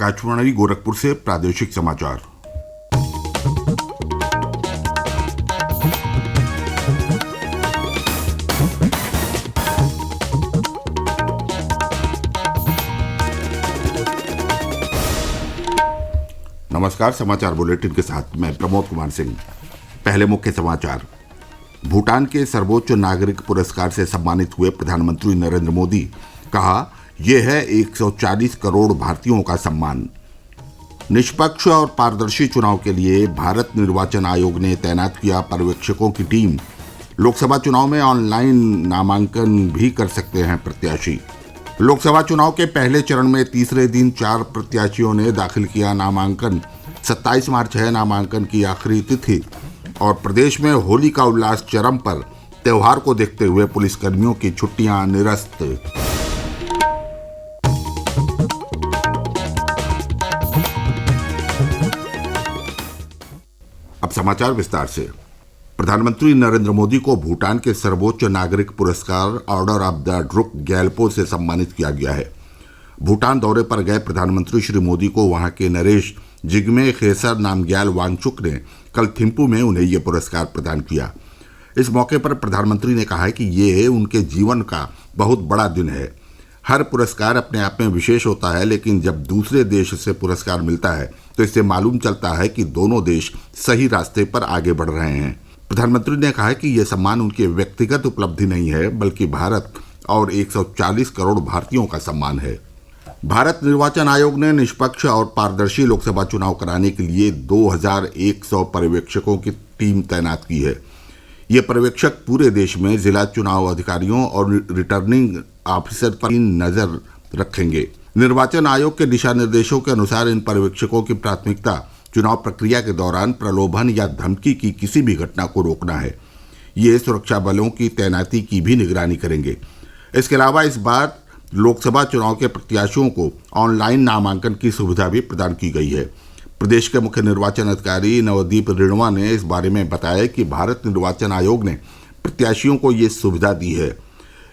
आकाशवाणी गोरखपुर से प्रादेशिक समाचार। नमस्कार। समाचार बुलेटिन के साथ मैं प्रमोद कुमार सिंह। पहले मुख्य समाचार। भूटान के सर्वोच्च नागरिक पुरस्कार से सम्मानित हुए प्रधानमंत्री नरेंद्र मोदी। कहा, यह है 140 करोड़ भारतीयों का सम्मान। निष्पक्ष और पारदर्शी चुनाव के लिए भारत निर्वाचन आयोग ने तैनात किया पर्यवेक्षकों की टीम। लोकसभा चुनाव में ऑनलाइन नामांकन भी कर सकते हैं प्रत्याशी। लोकसभा चुनाव के पहले चरण में तीसरे दिन 4 प्रत्याशियों ने दाखिल किया नामांकन। 27 मार्च है नामांकन की आखिरी तिथि। और प्रदेश में होली का उल्लास चरम पर। त्योहार को देखते हुए पुलिसकर्मियों की छुट्टियां निरस्त। अब समाचार विस्तार से। प्रधानमंत्री नरेंद्र मोदी को भूटान के सर्वोच्च नागरिक पुरस्कार order of the Druk Gyalpo से सम्मानित किया गया है। भूटान दौरे पर गए प्रधानमंत्री श्री मोदी को वहां के नरेश जिग्मे खेसर नामग्याल वांगचुक ने कल थिम्पू में उन्हें यह पुरस्कार प्रदान किया। इस मौके पर प्रधानमंत्री ने कहा कि ये उनके जीवन का बहुत बड़ा दिन है। हर पुरस्कार अपने आप में विशेष होता है, लेकिन जब दूसरे देश से पुरस्कार मिलता है तो इससे मालूम चलता है कि दोनों देश सही रास्ते पर आगे बढ़ रहे हैं। प्रधानमंत्री ने कहा कि यह सम्मान उनकी व्यक्तिगत उपलब्धि नहीं है, बल्कि भारत और 140 करोड़ भारतीयों का सम्मान है। भारत निर्वाचन आयोग ने निष्पक्ष और पारदर्शी लोकसभा चुनाव कराने के लिए 2100 पर्यवेक्षकों की टीम तैनात की है। ये पर्यवेक्षक पूरे देश में जिला चुनाव अधिकारियों और रिटर्निंग ऑफिसर पर नजर रखेंगे। निर्वाचन आयोग के दिशा निर्देशों के अनुसार इन पर्यवेक्षकों की प्राथमिकता चुनाव प्रक्रिया के दौरान प्रलोभन या धमकी की किसी भी घटना को रोकना है। ये सुरक्षा बलों की तैनाती की भी निगरानी करेंगे। इसके अलावा इस बार लोकसभा चुनाव के प्रत्याशियों को ऑनलाइन नामांकन की सुविधा भी प्रदान की गई है। प्रदेश के मुख्य निर्वाचन अधिकारी नवदीप रिणवा ने इस बारे में बताया कि भारत निर्वाचन आयोग ने प्रत्याशियों को ये सुविधा दी है।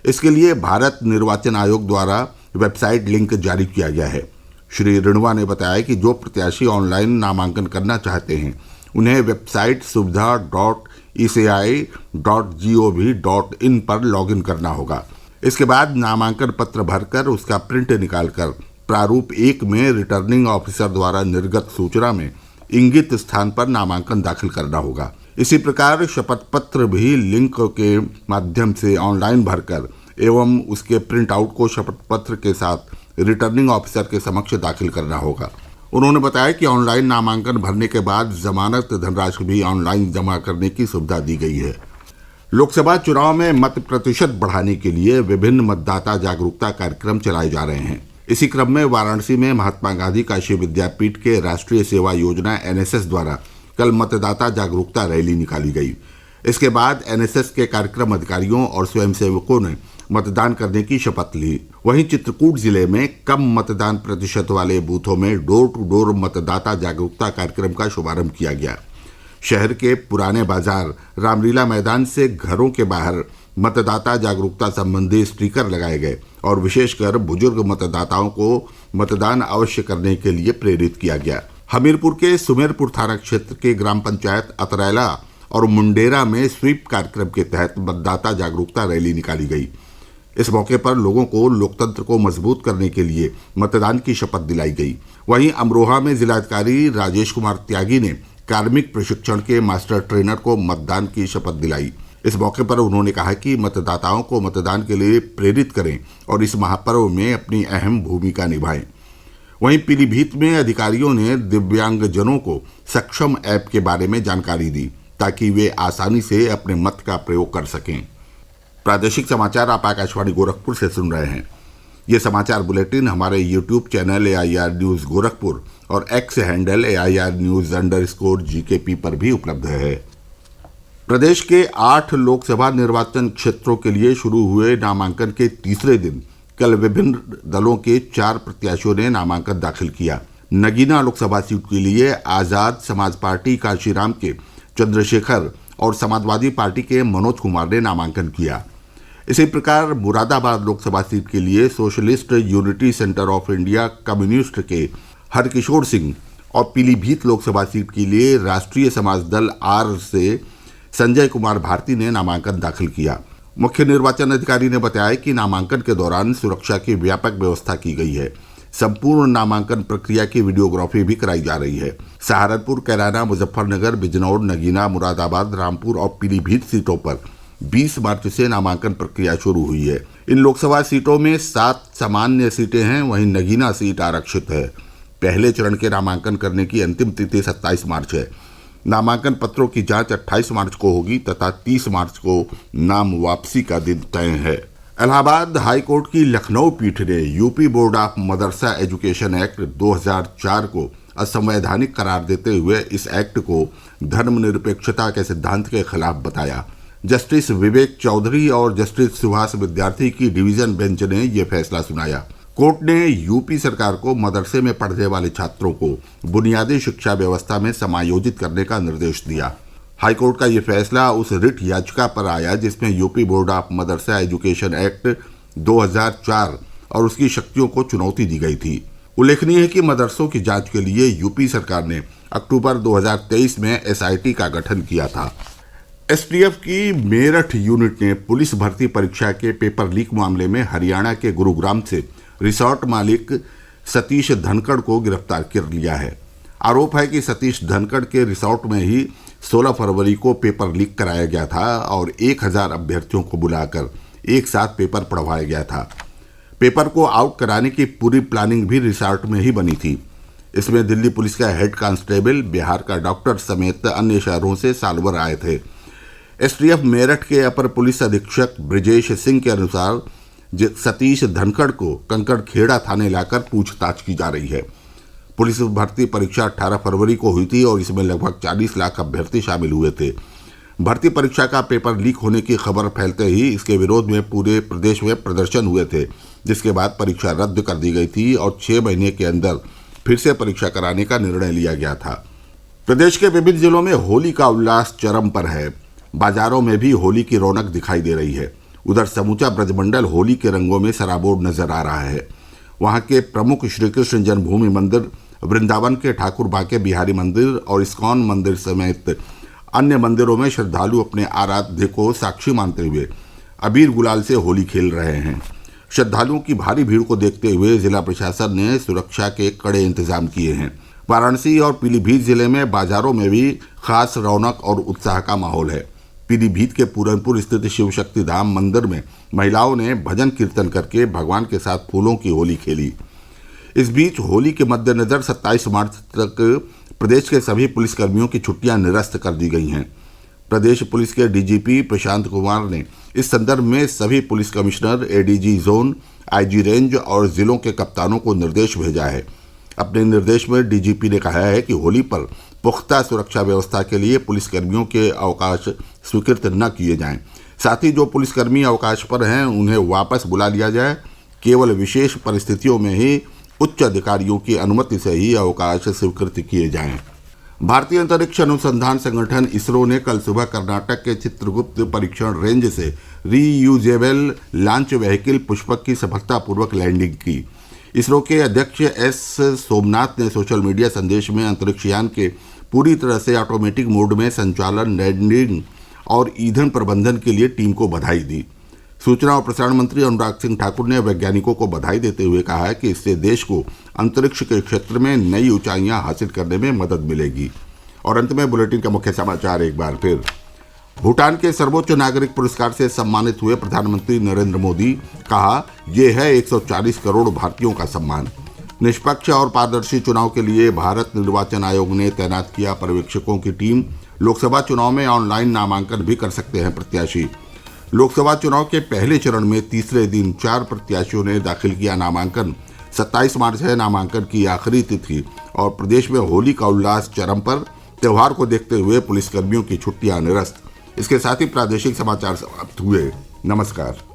इसके लिए भारत निर्वाचन आयोग द्वारा वेबसाइट लिंक जारी किया गया है। श्री रिणवा ने बताया कि जो प्रत्याशी ऑनलाइन नामांकन करना चाहते हैं उन्हें वेबसाइट suvidha.eci.gov.in पर लॉगिन करना होगा। इसके बाद नामांकन पत्र भरकर उसका प्रिंट निकालकर प्रारूप 1 में रिटर्निंग ऑफिसर द्वारा निर्गत सूचना में इंगित स्थान पर नामांकन दाखिल करना होगा। इसी प्रकार शपथ पत्र भी लिंक के माध्यम से ऑनलाइन भरकर एवं उसके प्रिंट आउट को शपथ पत्र के साथ रिटर्निंग ऑफिसर के समक्ष दाखिल करना होगा। उन्होंने बताया कि ऑनलाइन नामांकन भरने के बाद जमानत धनराशि भी ऑनलाइन जमा करने की सुविधा दी गई है। लोकसभा चुनाव में मत प्रतिशत बढ़ाने के लिए विभिन्न मतदाता जागरूकता कार्यक्रम चलाए जा रहे हैं। इसी क्रम में वाराणसी में महात्मा गांधी काशी विद्यापीठ के राष्ट्रीय सेवा योजना NSS द्वारा कल मतदाता जागरूकता रैली निकाली गई। इसके बाद NSS के कार्यक्रम अधिकारियों और स्वयंसेवकों ने मतदान करने की शपथ ली। वहीं चित्रकूट जिले में कम मतदान प्रतिशत वाले बूथों में डोर टू डोर मतदाता जागरूकता कार्यक्रम का शुभारंभ किया गया। शहर के पुराने बाजार रामलीला मैदान से घरों के बाहर मतदाता जागरूकता संबंधी स्टिकर लगाए गए और विशेषकर बुजुर्ग मतदाताओं को मतदान अवश्य करने के लिए प्रेरित किया गया। हमीरपुर के सुमेरपुर थाना क्षेत्र के ग्राम पंचायत अतरैला और मुंडेरा में स्वीप कार्यक्रम के तहत मतदाता जागरूकता रैली निकाली गई। इस मौके पर लोगों को लोकतंत्र को मजबूत करने के लिए मतदान की शपथ दिलाई गई। वहीं अमरोहा में जिलाधिकारी राजेश कुमार त्यागी ने कार्मिक प्रशिक्षण के मास्टर ट्रेनर को मतदान की शपथ दिलाई। इस मौके पर उन्होंने कहा कि मतदाताओं को मतदान के लिए प्रेरित करें और इस महापर्व में अपनी अहम भूमिका निभाएं। वहीं पीलीभीत में अधिकारियों ने दिव्यांगजनों को सक्षम ऐप के बारे में जानकारी दी ताकि वे आसानी से अपने मत का प्रयोग कर सकें। प्रादेशिक समाचार आप आकाशवाणी गोरखपुर से सुन रहे हैं। ये समाचार बुलेटिन हमारे YouTube channel AIR news Gorakhpur और एक्स हैंडल AIR न्यूज़_GKP पर भी उपलब्ध है। प्रदेश के 8 लोकसभा निर्वाचन क्षेत्रों के लिए शुरू हुए नामांकन के तीसरे दिन कल विभिन्न दलों के 4 प्रत्याशियों ने नामांकन दाखिल किया। नगीना लोकसभा सीट के लिए आज़ाद समाज पार्टी काशीराम के चंद्रशेखर और समाजवादी पार्टी के मनोज कुमार ने नामांकन किया। इसी प्रकार मुरादाबाद लोकसभा सीट के लिए socialist unity centre of India communist के हरकिशोर सिंह और पीलीभीत लोकसभा सीट के लिए राष्ट्रीय समाज दल आर से संजय कुमार भारती ने नामांकन दाखिल किया। मुख्य निर्वाचन अधिकारी ने बताया कि नामांकन के दौरान सुरक्षा की व्यापक व्यवस्था की गई है। संपूर्ण नामांकन प्रक्रिया की वीडियोग्राफी भी कराई जा रही है। सहारनपुर, कैराना, मुजफ्फरनगर, बिजनौर, नगीना, मुरादाबाद, रामपुर और पीलीभीत सीटों पर 20 मार्च से नामांकन प्रक्रिया शुरू हुई है। इन लोकसभा सीटों में 7 सामान्य सीटें हैं, वहीं नगीना सीट आरक्षित है। पहले चरण के नामांकन करने की अंतिम तिथि 27 मार्च है। नामांकन पत्रों की जांच 28 मार्च को होगी तथा 30 मार्च को नाम वापसी का दिन तय है। इलाहाबाद हाई कोर्ट की लखनऊ पीठ ने UP board of Madrasa education act 2004 को असंवैधानिक करार देते हुए इस एक्ट को धर्मनिरपेक्षता के सिद्धांत के खिलाफ बताया। जस्टिस विवेक चौधरी और जस्टिस सुभाष विद्यार्थी की डिवीजन बेंच ने यह फैसला सुनाया। कोर्ट ने यूपी सरकार को मदरसे में पढ़ने वाले छात्रों को बुनियादी शिक्षा व्यवस्था में समायोजित करने का निर्देश दिया। हाईकोर्ट का यह फैसला उस रिट याचिका पर आया जिसमें UP board of Madrasa education act 2004 और उसकी शक्तियों को चुनौती दी गई थी। उल्लेखनीय है कि मदरसों की जांच के लिए यूपी सरकार ने अक्टूबर 2023 में एसआईटी का गठन किया था। एसटीएफ की मेरठ यूनिट ने पुलिस भर्ती परीक्षा के पेपर लीक मामले में हरियाणा के गुरुग्राम से रिसोर्ट मालिक सतीश धनखड़ को गिरफ्तार कर लिया है। आरोप है कि सतीश धनखड़ के रिसोर्ट में ही 16 फरवरी को पेपर लीक कराया गया था और 1000 अभ्यर्थियों को बुलाकर एक साथ पेपर पढ़वाया गया था। पेपर को आउट कराने की पूरी प्लानिंग भी रिसोर्ट में ही बनी थी। इसमें दिल्ली पुलिस का हेड कांस्टेबल, बिहार का डॉक्टर समेत अन्य शहरों से सालवर आए थे। एसटीएफ मेरठ के अपर पुलिस अधीक्षक ब्रिजेश सिंह के अनुसार सतीश धनखड़ को कंकड़खेड़ा थाने लाकर पूछताछ की जा रही है। पुलिस भर्ती परीक्षा 18 फरवरी को हुई थी और इसमें लगभग 40 लाख अभ्यर्थी शामिल हुए थे। भर्ती परीक्षा का पेपर लीक होने की खबर फैलते ही इसके विरोध में पूरे प्रदेश में प्रदर्शन हुए थे, जिसके बाद परीक्षा रद्द कर दी गई थी और 6 महीने के अंदर फिर से परीक्षा कराने का निर्णय लिया गया था। प्रदेश के विभिन्न जिलों में होली का उल्लास चरम पर है। बाजारों में भी होली की रौनक दिखाई दे रही है। उधर समूचा ब्रजमंडल होली के रंगों में सराबोर नजर आ रहा है। वहां के प्रमुख श्री कृष्ण जन्मभूमि मंदिर, वृंदावन के ठाकुर बांके बिहारी मंदिर और इस्कॉन मंदिर समेत अन्य मंदिरों में श्रद्धालु अपने आराध्य को साक्षी मानते हुए अबीर गुलाल से होली खेल रहे हैं। श्रद्धालुओं की भारी भीड़ को देखते हुए जिला प्रशासन ने सुरक्षा के कड़े इंतजाम किए हैं। वाराणसी और पीलीभीत जिले में बाजारों में भी खास रौनक और उत्साह का माहौल है। पीलीभीत के पूरनपुर स्थित शिव शक्ति धाम मंदिर में महिलाओं ने भजन कीर्तन करके भगवान के साथ फूलों की होली खेली। इस बीच होली के मद्देनजर 27 मार्च तक प्रदेश के सभी पुलिसकर्मियों की छुट्टियां निरस्त कर दी गई हैं। प्रदेश पुलिस के डीजीपी प्रशांत कुमार ने इस संदर्भ में सभी police commissioner, ADG zone, IG range और जिलों के कप्तानों को निर्देश भेजा है। अपने निर्देश में डीजीपी ने कहा है कि होली पर पुख्ता सुरक्षा व्यवस्था के लिए पुलिसकर्मियों के अवकाश स्वीकृत न किए जाएं। साथ ही जो पुलिसकर्मी अवकाश पर हैं उन्हें वापस बुला लिया जाए। केवल विशेष परिस्थितियों में ही उच्च अधिकारियों की अनुमति से ही अवकाश स्वीकृत किए जाएं। भारतीय अंतरिक्ष अनुसंधान संगठन इसरो ने कल सुबह कर्नाटक के चित्रगुप्त परीक्षण रेंज से रीयूजेबल लॉन्च व्हीकल पुष्पक की सफलतापूर्वक लैंडिंग की। इसरो के अध्यक्ष एस सोमनाथ ने सोशल मीडिया संदेश में अंतरिक्षयान के पूरी तरह से ऑटोमेटिक मोड में संचालन, लैंडिंग और ईंधन प्रबंधन के लिए टीम को बधाई दी। सूचना और प्रसारण मंत्री अनुराग सिंह ठाकुर ने वैज्ञानिकों को बधाई देते हुए कहा है कि इससे देश को अंतरिक्ष के क्षेत्र में नई ऊंचाइयां हासिल करने में मदद मिलेगी। और अंत में बुलेटिन का मुख्य समाचार एक बार फिर। भूटान के सर्वोच्च नागरिक पुरस्कार से सम्मानित हुए प्रधानमंत्री नरेंद्र मोदी, कहा यह है 140 करोड़ भारतीयों का सम्मान। निष्पक्ष और पारदर्शी चुनाव के लिए भारत निर्वाचन आयोग ने तैनात किया पर्यवेक्षकों की टीम। लोकसभा चुनाव में ऑनलाइन नामांकन भी कर सकते हैं प्रत्याशी। लोकसभा चुनाव के पहले चरण में तीसरे दिन 4 प्रत्याशियों ने दाखिल किया नामांकन। 27 मार्च है नामांकन की आखिरी तिथि और प्रदेश में होली का उल्लास चरम पर। त्यौहार को देखते हुए पुलिसकर्मियों की छुट्टियां निरस्त। इसके साथ ही प्रादेशिक समाचार समाप्त हुए। नमस्कार।